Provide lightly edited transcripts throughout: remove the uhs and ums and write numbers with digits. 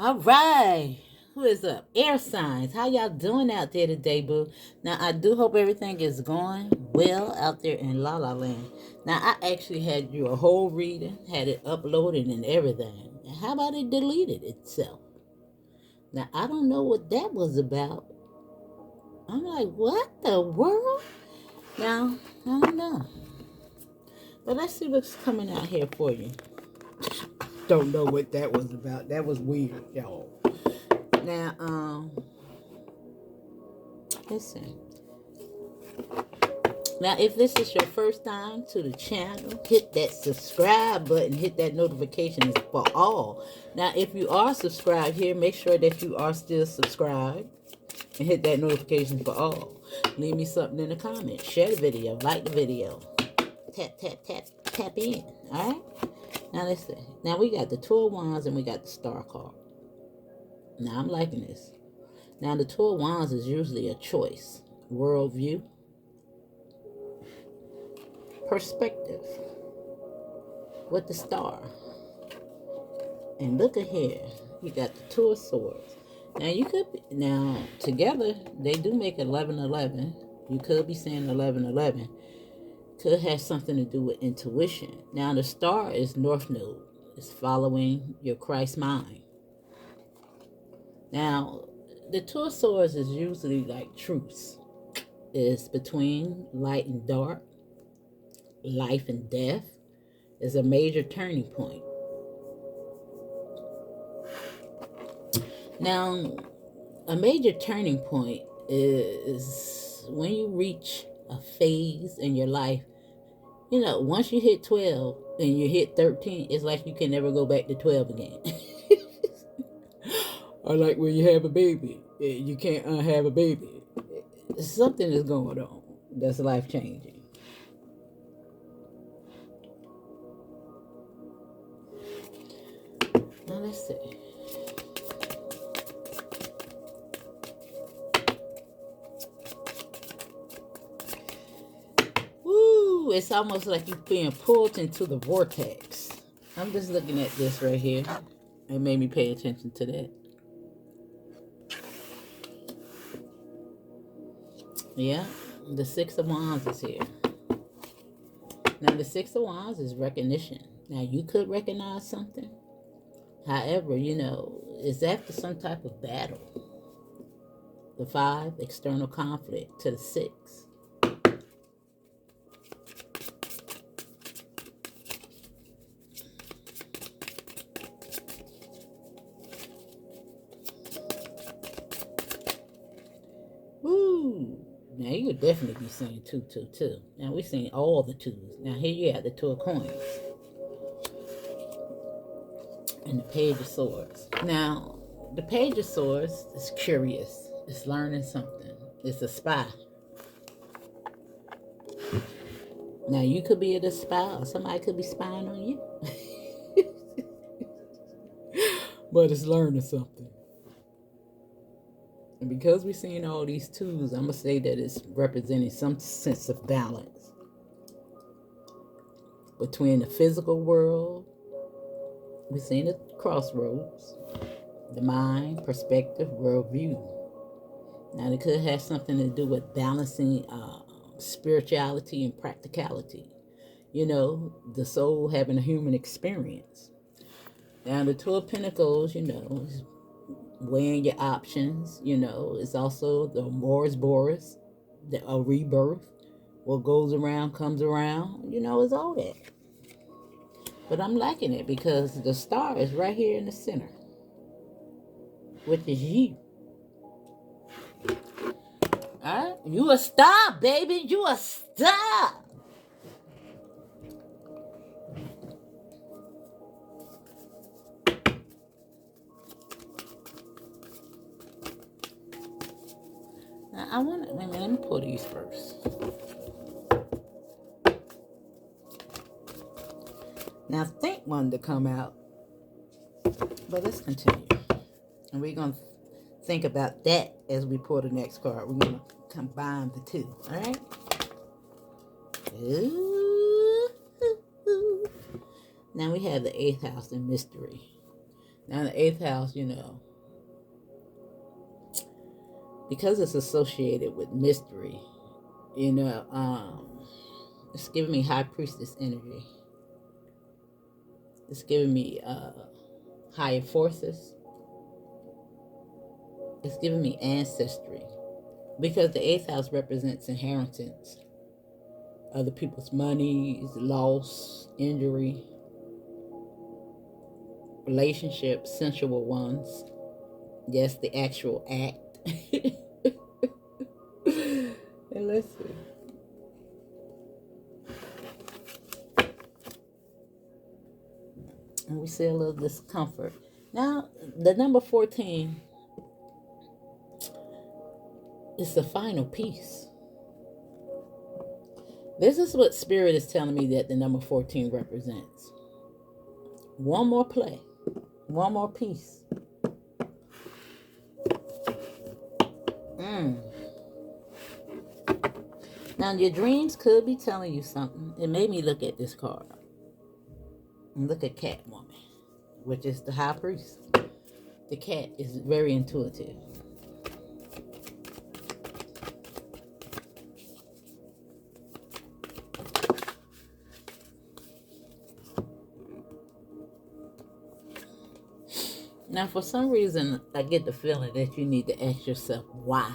All right. Who is up? Air signs. How y'all doing out there today, boo? Now, I do hope everything is going well out there in La La Land. Now, I actually had you a whole reading, had it uploaded and everything. And how about it deleted itself? Now, I don't know what that was about. I'm like, what the world? Now, I don't know. But let's see what's coming out here for you. Don't know what that was about. That was weird, y'all. Now, listen. Now, if this is your first time to the channel, hit that subscribe button, hit that notifications for all. Now, if you are subscribed here, make sure that you are still subscribed and hit that notification for all. Leave me something in the comments. Share the video, like the video. Tap, tap, tap, tap in. All right? Now, let's see. Now, we got the Two of Wands and we got the Star card. Now, I'm liking this. Now, the Two of Wands is usually a choice, worldview, perspective with the Star. And look at here. You got the Two of Swords. Now, you could be, now, together, they do make 11-11. You could be saying 11-11. Could have something to do with intuition. Now, the Star is North Node. It's following your Christ mind. Now, the Two of Swords is usually like truths. It's between light and dark, life and death. It's a major turning point. Now, a major turning point is when you reach a phase in your life. You know, once you hit 12 and you hit 13, it's like you can never go back to 12 again. Or like when you have a baby, you can't have a baby. Something is going on that's life changing. Now let's see. Woo! It's almost like you're being pulled into the vortex. I'm just looking at this right here. It made me pay attention to that. Yeah, the Six of Wands is here. Now, the Six of Wands is recognition. Now, you could recognize something. However, you know, it's after some type of battle. The 5, external conflict, to the 6. Woo! Now, you would definitely be saying 2, 2, 2. Now, we're seeing all the 2s. Now, here you have the 2 of coins. And the Page of Swords. Now, the Page of Swords is curious. It's learning something. It's a spy. Now, you could be the spy, or somebody could be spying on you. But it's learning something. And because we're seeing all these 2s, I'm going to say that it's representing some sense of balance between the physical world. We're seeing the crossroads, the mind, perspective, worldview. Now, it could have something to do with balancing spirituality and practicality. You know, the soul having a human experience. Now, the Two of Pentacles, you know, is weighing your options. You know, it's also the Morris Boris, a rebirth. What goes around comes around. You know, it's all that. But I'm liking it because the Star is right here in the center, which is you. All right? You a star, baby. You a star. Now, I want to, let me pull these first. Now, I think one to come out, but let's continue. And we're going to think about that as we pull the next card. We're going to combine the 2, all right? Ooh. Now we have the 8th house in mystery. Now the eighth house, you know, because it's associated with mystery, you know, it's giving me high priestess energy. It's giving me higher forces. It's giving me ancestry. Because the eighth house represents inheritance. Other people's money, loss, injury, relationships, sensual ones. Yes, the actual act. And let's see. And we see a little discomfort. Now, the number 14 is the final piece. This is what Spirit is telling me that the number 14 represents. One more play. One more piece. Now, your dreams could be telling you something. It made me look at this card. And look at Catwoman, which is the high priest. The cat is very intuitive. Now, for some reason, I get the feeling that you need to ask yourself why.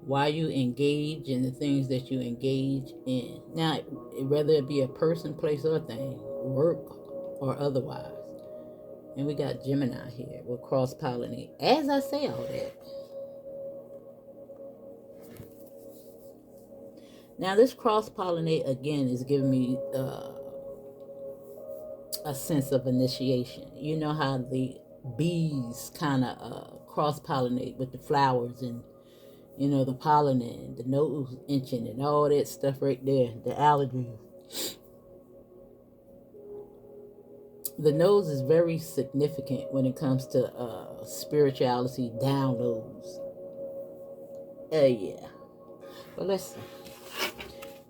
Why you engage in the things that you engage in. Now, whether it be a person, place, or thing, work, or otherwise. And we got Gemini here with cross-pollinate. As I say all that. Now, this cross-pollinate, again, is giving me a sense of initiation. You know how the bees kind of cross-pollinate with the flowers and, you know, the pollen and the nose inching and all that stuff right there, the allergies. The nose is very significant when it comes to spirituality downloads. Yeah. But let's see.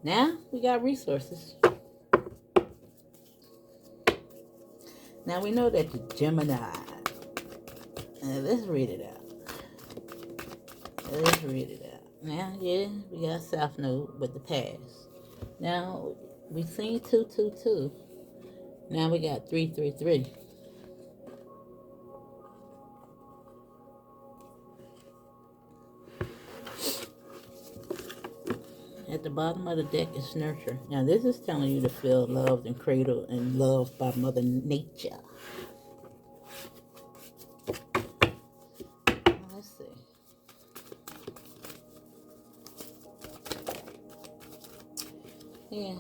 Now we got resources. Now we know that the Gemini. Let's read it out. Let's read it out. Now, yeah, we got South Node with the past. Now, we seen 222. Now we got 333. At the bottom of the deck is nurture. Now, this is telling you to feel loved and cradled and loved by Mother Nature. Let's see. Yeah,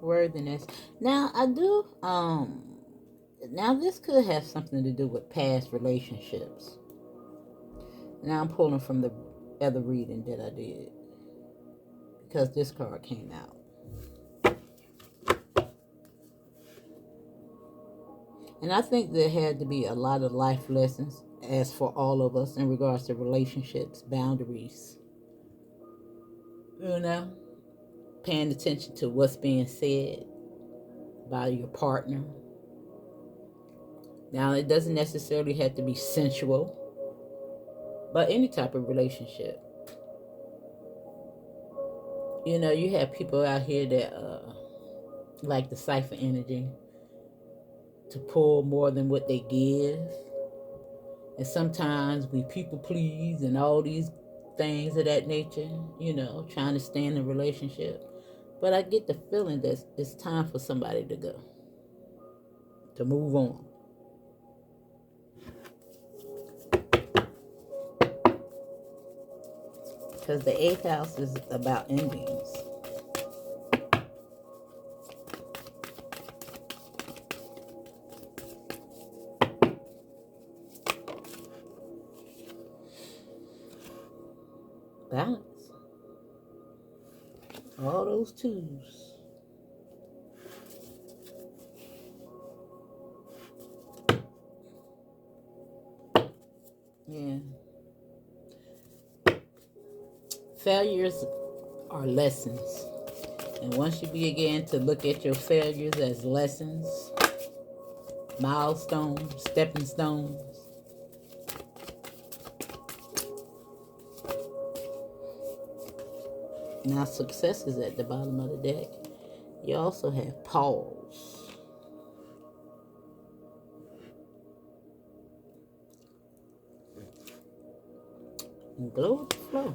worthiness. Now I do. Now this could have something to do with past relationships. Now I'm pulling from the other reading that I did because this card came out, and I think there had to be a lot of life lessons, as for all of us, in regards to relationships, boundaries. You know. Paying attention to what's being said by your partner. Now, it doesn't necessarily have to be sensual, but any type of relationship. You know, you have people out here that like the cipher energy to pull more than what they give. And sometimes we people please and all these things of that nature, you know, trying to stay in a relationship. But I get the feeling that it's time for somebody to go, to move on. Because the 8th house is about endings. Balance. All those twos. Yeah. Failures are lessons. And once you begin to look at your failures as lessons, milestones, stepping stones. Now success is at the bottom of the deck. You also have pause. And glow with the flow.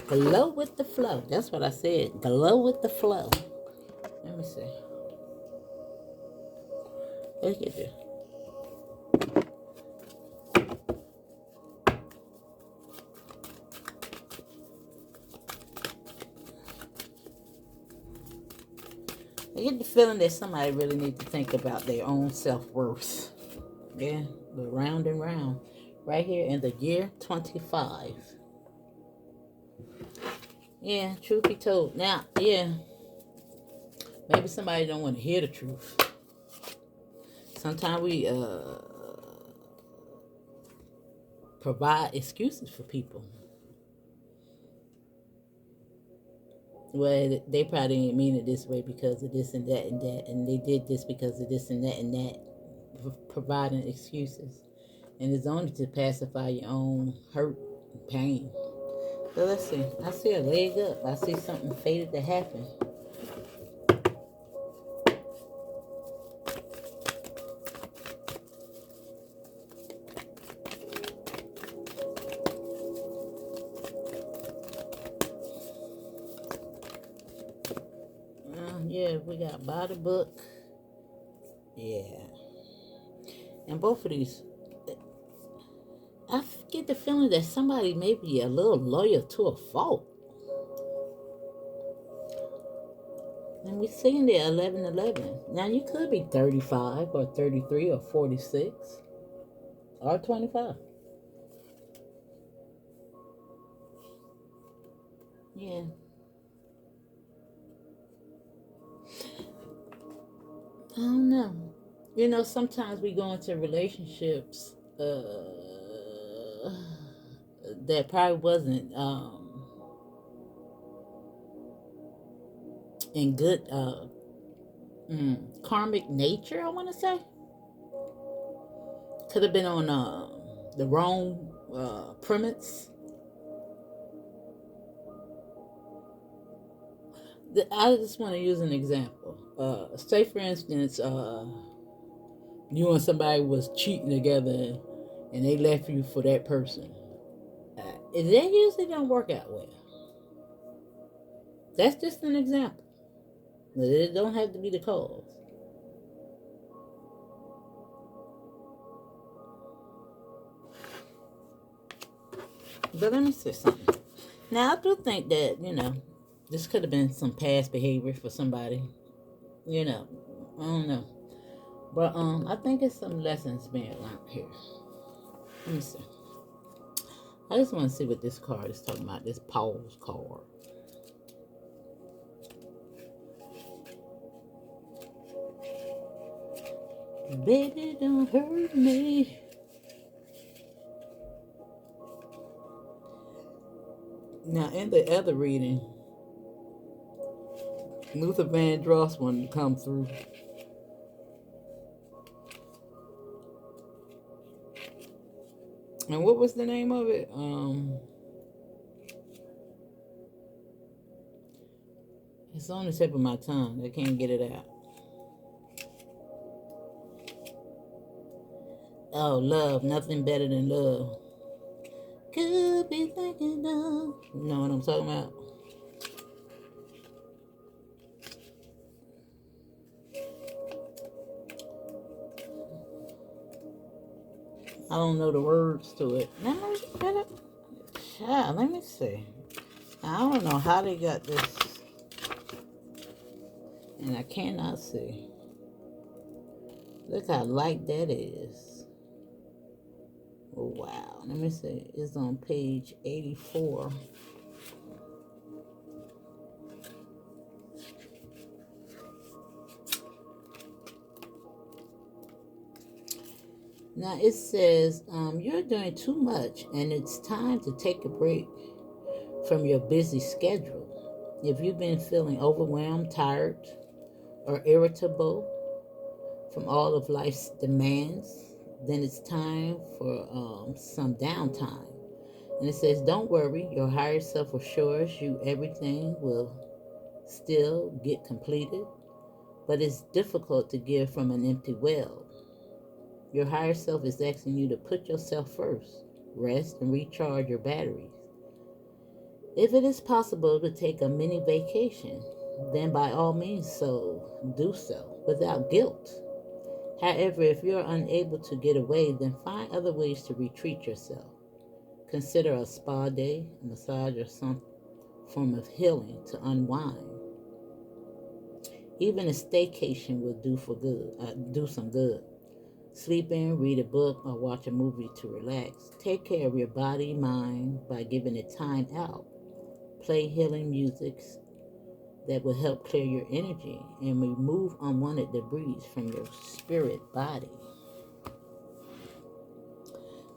Glow with the flow. That's what I said. Glow with the flow. Let me see. Let's get there. I get the feeling that somebody really needs to think about their own self-worth. Yeah, but round and round. Right here in the year 25. Yeah, truth be told. Now, yeah, maybe somebody don't want to hear the truth. Sometimes we provide excuses for people. Well, they probably didn't mean it this way because of this and that and that, and they did this because of this and that, providing excuses. And it's only to pacify your own hurt and pain. So let's see. I see a leg up. I see something fated to happen. Yeah, we got by the book. Yeah. And both of these, I get the feeling that somebody may be a little loyal to a fault. And we're seeing the 1111. Now, you could be 35 or 33 or 46 or 25. Yeah. I don't know. You know, sometimes we go into relationships that probably wasn't in good karmic nature, I want to say. Could have been on the wrong premise. I just want to use an example. Say, for instance, you and somebody was cheating together and they left you for that person. That usually don't work out well. That's just an example. It don't have to be the cause. But let me say something. Now, I do think that, this could have been some past behavior for somebody. I don't know. But I think it's some lessons being learned here. Let me see. I just want to see what this card is talking about. This pause card. Baby, don't hurt me. Now, in the other reading, Luther Vandross wanted to come through. And what was the name of it? It's on the tip of my tongue. I can't get it out. Oh, love. Nothing better than love. Could be thinking of. You know what I'm talking about? I don't know the words to it. Let me see. I don't know how they got this. And I cannot see. Look how light that is. Oh, wow. Let me see. It's on page 84. Now it says, you're doing too much and it's time to take a break from your busy schedule. If you've been feeling overwhelmed, tired, or irritable from all of life's demands, then it's time for some downtime. And it says, don't worry, your higher self assures you everything will still get completed, but it's difficult to give from an empty well. Your higher self is asking you to put yourself first, rest, and recharge your batteries. If it is possible to take a mini vacation, then by all means do so without guilt. However, if you're unable to get away, then find other ways to retreat yourself. Consider a spa day, a massage, or some form of healing to unwind. Even a staycation will do some good. Sleep in, read a book, or watch a movie to relax. Take care of your body, mind by giving it time out. Play healing music that will help clear your energy and remove unwanted debris from your spirit body.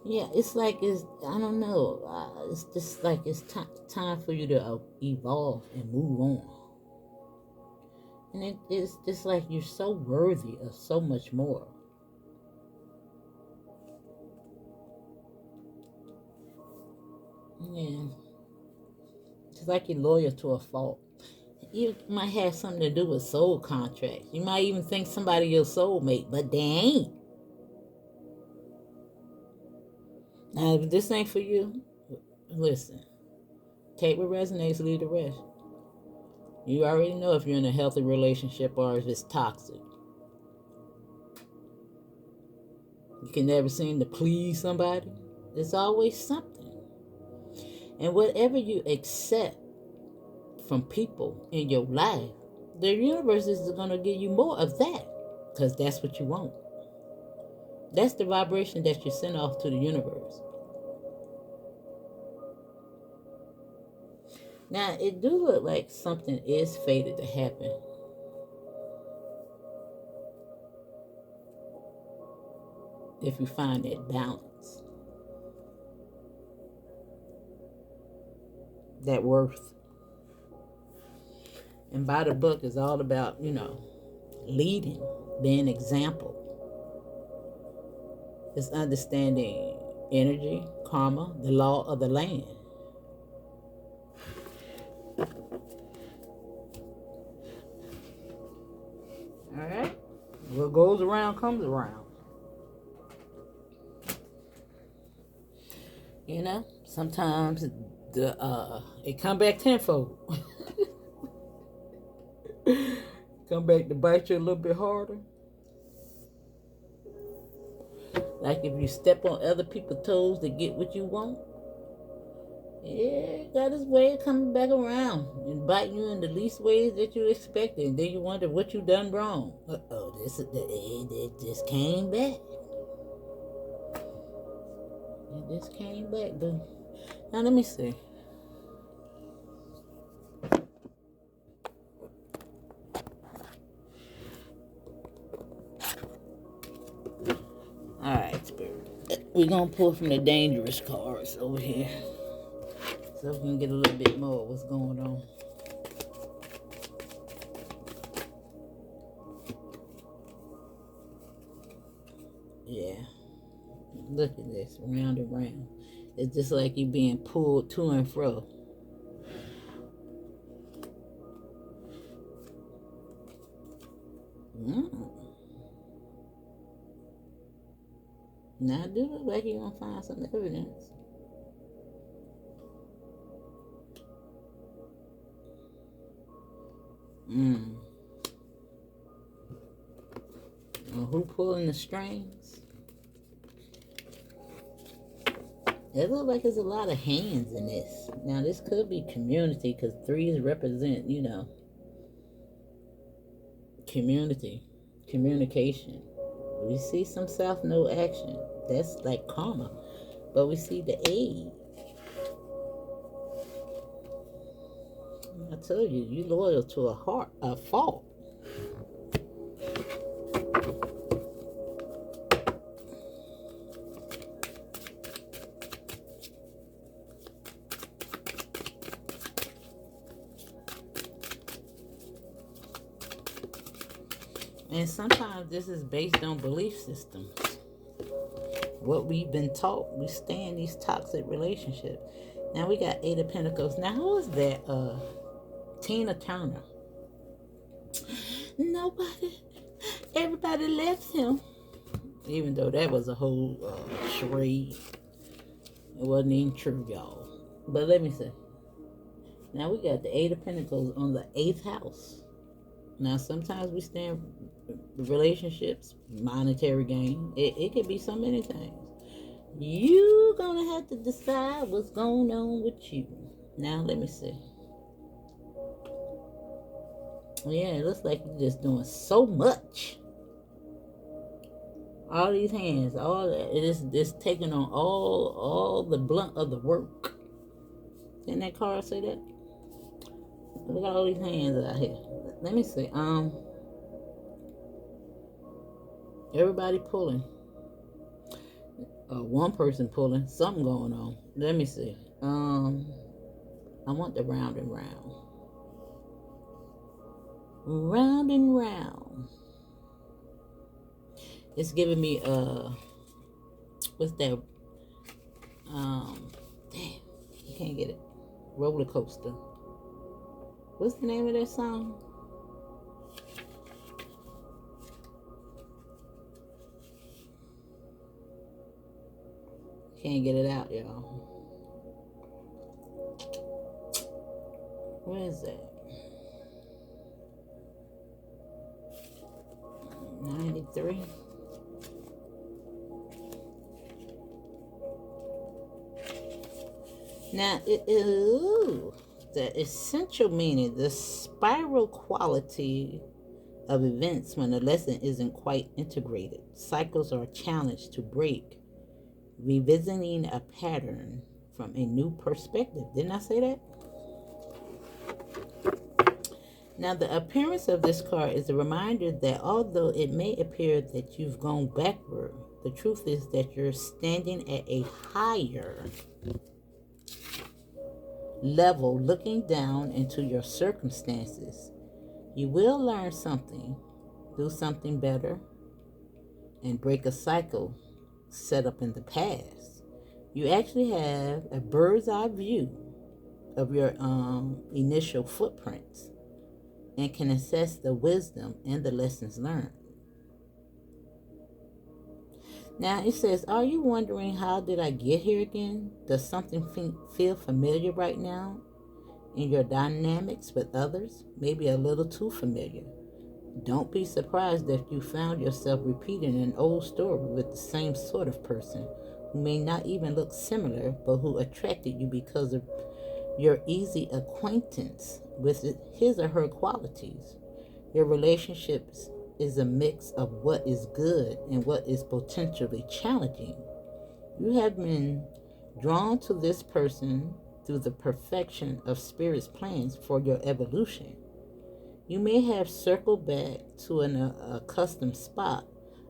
Yeah, it's like I don't know. It's just like it's time for you to evolve and move on. And it's just like you're so worthy of so much more. Yeah. It's like you're loyal to a fault. You might have something to do with soul contracts. You might even think somebody your soulmate, but they ain't. Now, if this ain't for you, listen. Take what resonates, leave the rest. You already know if you're in a healthy relationship or if it's toxic. You can never seem to please somebody. There's always something. And whatever you accept from people in your life, the universe is going to give you more of that because that's what you want. That's the vibration that you send off to the universe. Now, it do look like something is fated to happen. If you find that balance, that worth. And by the book is all about, leading, being example. It's understanding energy, karma, the law of the land. All right? What goes around comes around. Sometimes it come back tenfold. Come back to bite you a little bit harder. Like if you step on other people's toes to get what you want, yeah, got his way of coming back around and biting you in the least ways that you expected. And then you wonder what you done wrong. It just came back. It just came back, dude. Now let me see. Alright, Spirit. We're going to pull from the dangerous cards over here. So we can get a little bit more of what's going on. Yeah. Look at this. Round and round. It's just like you being pulled to and fro. Now, it do look like you're going to find some evidence. Well, who pulling the strings? It looks like there's a lot of hands in this. Now, this could be community because threes represent, community, communication. We see some self, no action. That's like karma. But we see the aid. I told you, you loyal to a fault. And sometimes this is based on belief systems. What we've been taught, we stay in these toxic relationships. Now we got Eight of Pentacles. Now who is that? Tina Turner. Nobody, everybody left him. Even though that was a whole charade. It wasn't even true, y'all. But let me say. Now we got the Eight of Pentacles on the 8th house. Now sometimes we stay in relationships, monetary gain. It could be so many things. You gonna have to decide what's going on with you. Now let me see. Yeah, it looks like you're just doing so much. All these hands, all that, it's taking on all the blunt of the work. Didn't that card say that? Look at all these hands out here. Let me see. Everybody pulling. One person pulling. Something going on. Let me see. I want the round and round. Round and round. It's giving me what's that? Damn, I can't get it. Roller coaster. What's the name of that song? Can't get it out, y'all. Where is that? 93. Now, the essential meaning, the spiral quality of events when the lesson isn't quite integrated. Cycles are challenged to break, revisiting a pattern from a new perspective. Didn't I say that? Now, the appearance of this card is a reminder that although it may appear that you've gone backward, the truth is that you're standing at a higher level, looking down into your circumstances. You will learn something, do something better, and break a cycle set up in the past. You actually have a bird's eye view of your initial footprints and can assess the wisdom and the lessons learned. Now it says, are you wondering how did I get here again? Does something feel familiar right now in your dynamics with others? Maybe a little too familiar. Don't be surprised if you found yourself repeating an old story with the same sort of person who may not even look similar, but who attracted you because of your easy acquaintance with his or her qualities. Your relationships is a mix of what is good and what is potentially challenging. You have been drawn to this person through the perfection of Spirit's plans for your evolution. You may have circled back to an accustomed spot,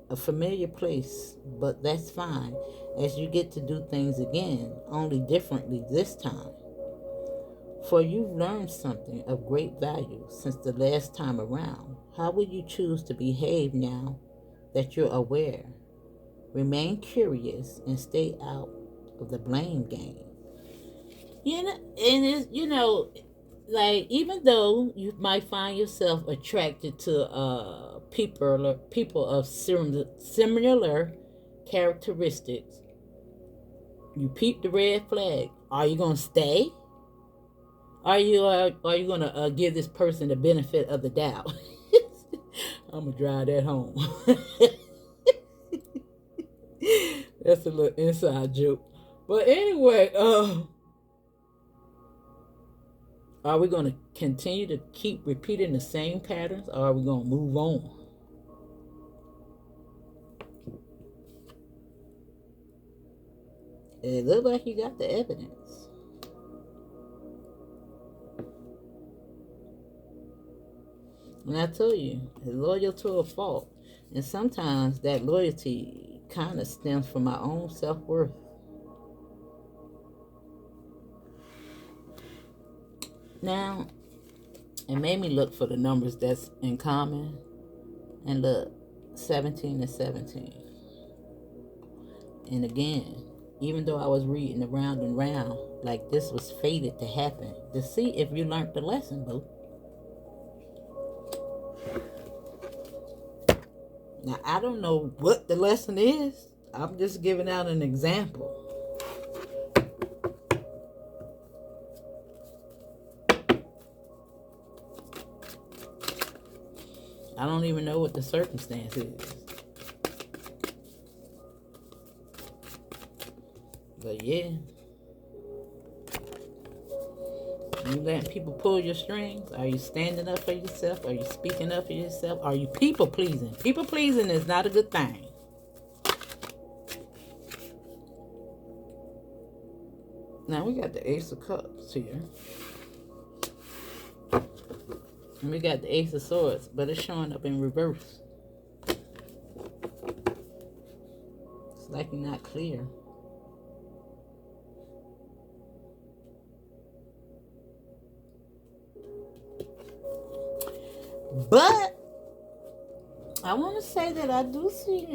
a familiar place, but that's fine, as you get to do things again, only differently this time. For you've learned something of great value since the last time around. How will you choose to behave now that you're aware? Remain curious and stay out of the blame game. You know, and it's, like, even though you might find yourself attracted to people of similar characteristics, you peep the red flag. Are you gonna stay? Are you gonna give this person the benefit of the doubt? I'm gonna drive that home. That's a little inside joke. But anyway, are we gonna continue to keep repeating the same patterns, or are we gonna move on? It looks like you got the evidence. And I told you, loyal to a fault. And sometimes that loyalty kind of stems from my own self-worth. Now, it made me look for the numbers that's in common. And look, 17 and 17. And again, even though I was reading around and round, like this was fated to happen, to see if you learned the lesson, boo. Now, I don't know what the lesson is. I'm just giving out an example. I don't even know what the circumstance is. But yeah. You letting people pull your strings? Are you standing up for yourself? Are you speaking up for yourself? Are you people pleasing? People pleasing is not a good thing. Now we got the Ace of Cups here. And we got the Ace of Swords, but it's showing up in reverse. It's like you're not clear. But I want to say that I do see,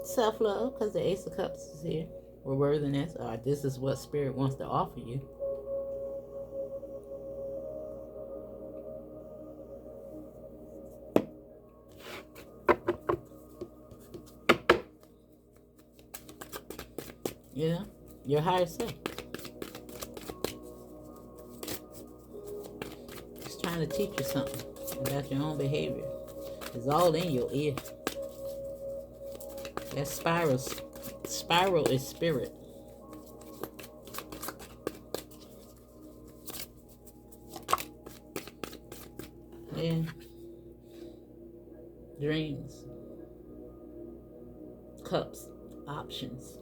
self-love, because the Ace of Cups is here. Or worthiness, or this is what Spirit wants to offer you. Your higher self. It's trying to teach you something about your own behavior. It's all in your ear. That spiral is spirit. Yeah. Dreams. Cups. Options.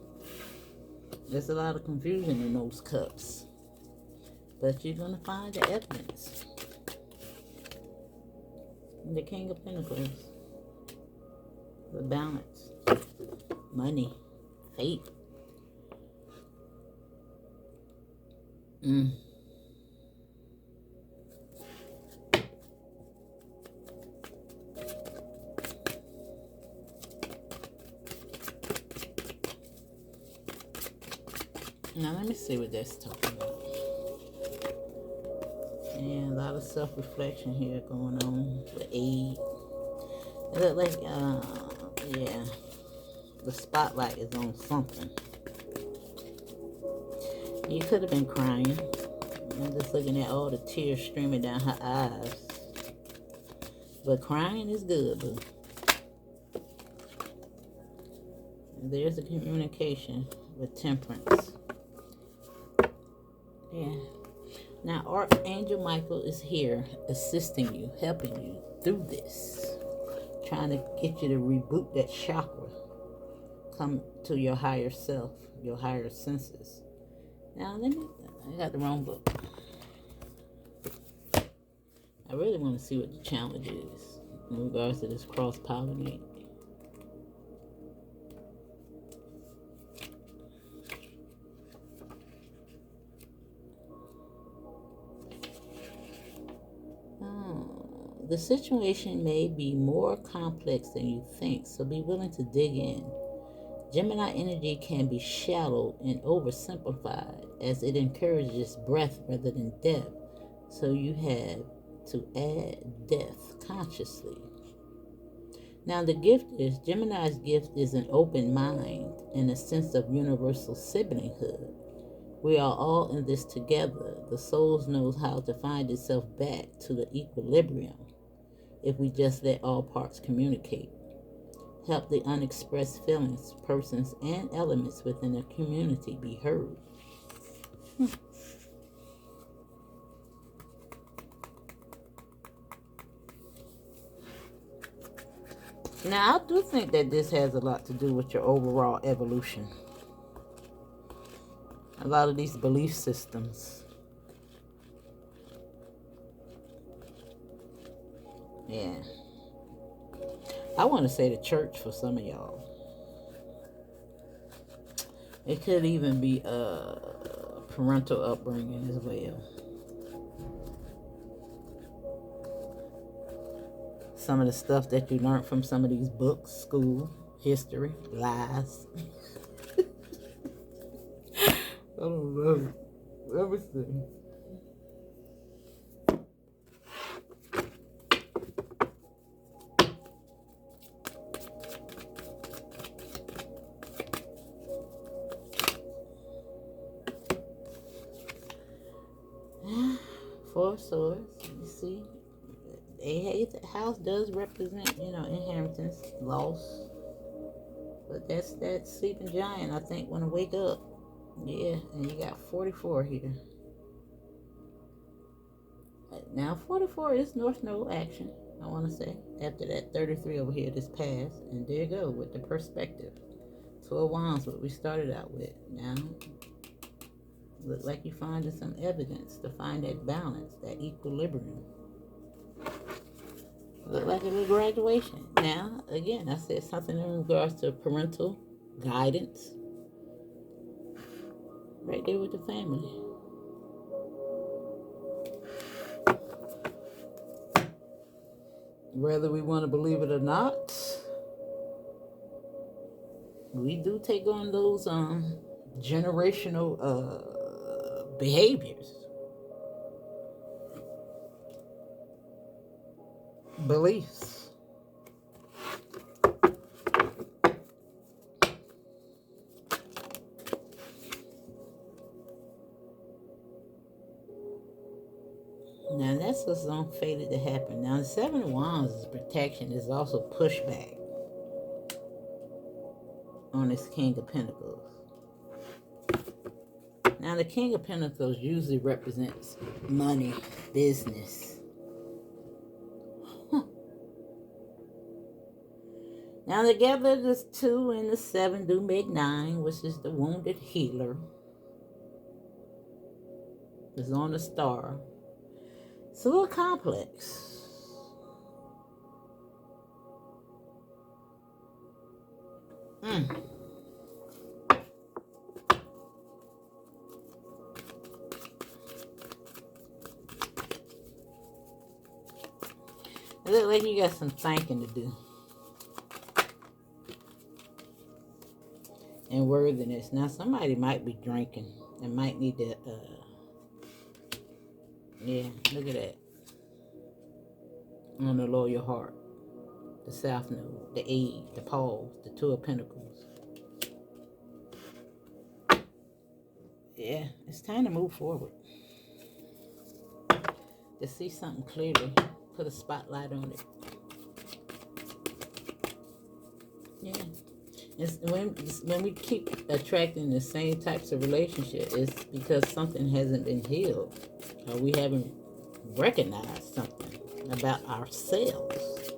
There's a lot of confusion in those cups. But you're going to find the evidence. And the King of Pentacles. The balance. Money. Faith. Now let me see what that's talking about. And a lot of self-reflection here going on with aid. It look like, yeah, the spotlight is on something. You could have been crying. I'm just looking at all the tears streaming down her eyes. But crying is good, boo. There's a communication with temperance. Yeah. Now, Archangel Michael is here assisting you, helping you through this. Trying to get you to reboot that chakra. Come to your higher self, your higher senses. Now, I got the wrong book. I really want to see what the challenge is in regards to this cross-pollinate. The situation may be more complex than you think, so be willing to dig in. Gemini energy can be shallow and oversimplified as it encourages breadth rather than depth, so you have to add depth consciously. Now the gift is, Gemini's gift is an open mind and a sense of universal siblinghood. We are all in this together. The soul knows how to find itself back to the equilibrium if we just let all parts communicate. Help the unexpressed feelings, persons, and elements within a community be heard. Now, I do think that this has a lot to do with your overall evolution. A lot of these belief systems. Yeah. I want to say the church for some of y'all. It could even be parental upbringing as well. some of the stuff that you learned from some of these books, school, history, lies. I don't know. Everything. Four swords. You see, a house does represent, inheritance, loss. But that's that sleeping giant, I think, want to wake up. Yeah, and you got 44 here. Now, 44 is North Node action, I want to say. After that 33 over here, this pass. And there you go with the perspective. 12 wands, what we started out with. Now, look like you're finding some evidence to find that balance, that equilibrium. Look like a little graduation. Now, again, I said something in regards to parental guidance. Right there with the family. Whether we want to believe it or not, we do take on those generational behaviors, beliefs. Now that's what's fated to happen. Now the Seven of Wands is protection, is also pushback on this King of Pentacles. Now the King of Pentacles usually represents money, business. Now together this 2 and the 7 do make 9, which is the wounded healer. It's on the star. It's a little complex. It looks like you got some thinking to do. And worthiness. Now somebody might be drinking and might need to yeah, look at that. On the lower heart. The South Node, the 8, the pause, the 2 of Pentacles. Yeah, it's time to move forward. To see something clearly. Put a spotlight on it. Yeah. It's when we keep attracting the same types of relationship, it's because something hasn't been healed. Or we haven't recognized something about ourselves.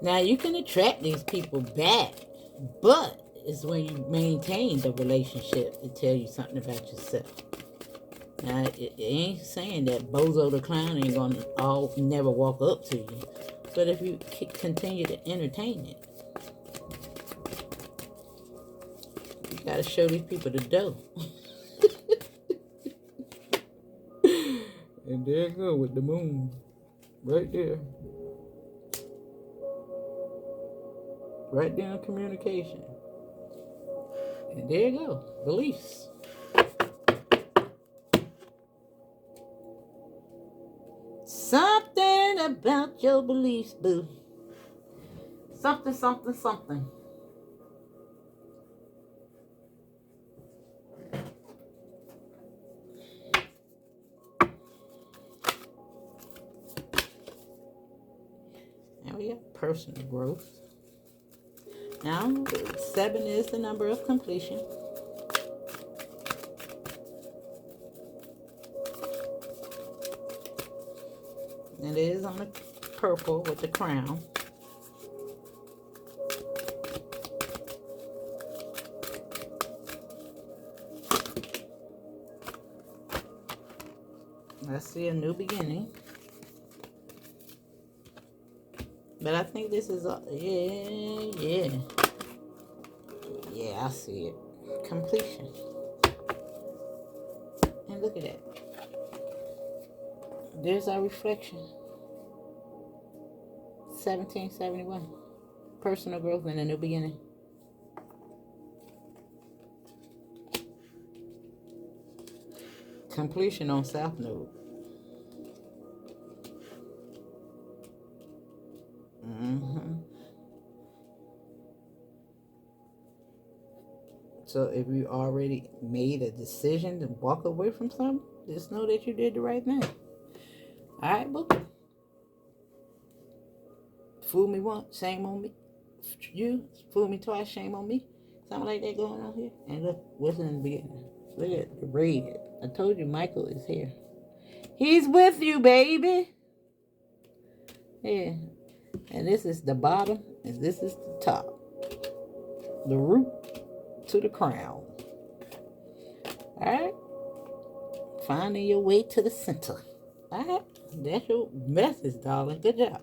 Now, you can attract these people back, but it's when you maintain the relationship to tell you something about yourself. Now, it ain't saying that Bozo the Clown ain't going to never walk up to you. But if you continue to entertain it, you got to show these people the dough. And there you go with the moon. Right there. Right there in communication. And there you go. Beliefs. Something about your beliefs, boo. Something, something, something. Now we got personal growth. Now, 7 is the number of completion. And it is on the purple with the crown. I see a new beginning. But I think this is yeah, I see it. Completion. And look at that. There's our reflection. 1771. Personal growth and a new beginning. Completion on South Node. So if you already made a decision to walk away from something, just know that you did the right thing. All right, boo. Fool me once, shame on me. You fool me twice, shame on me. Something like that going on here. And look, what's in the beginning? Look at the red. I told you Michael is here. He's with you, baby. Yeah. And this is the bottom, and this is the top. The root to the crown. Alright? Finding your way to the center. Alright? That's your message, darling. Good job.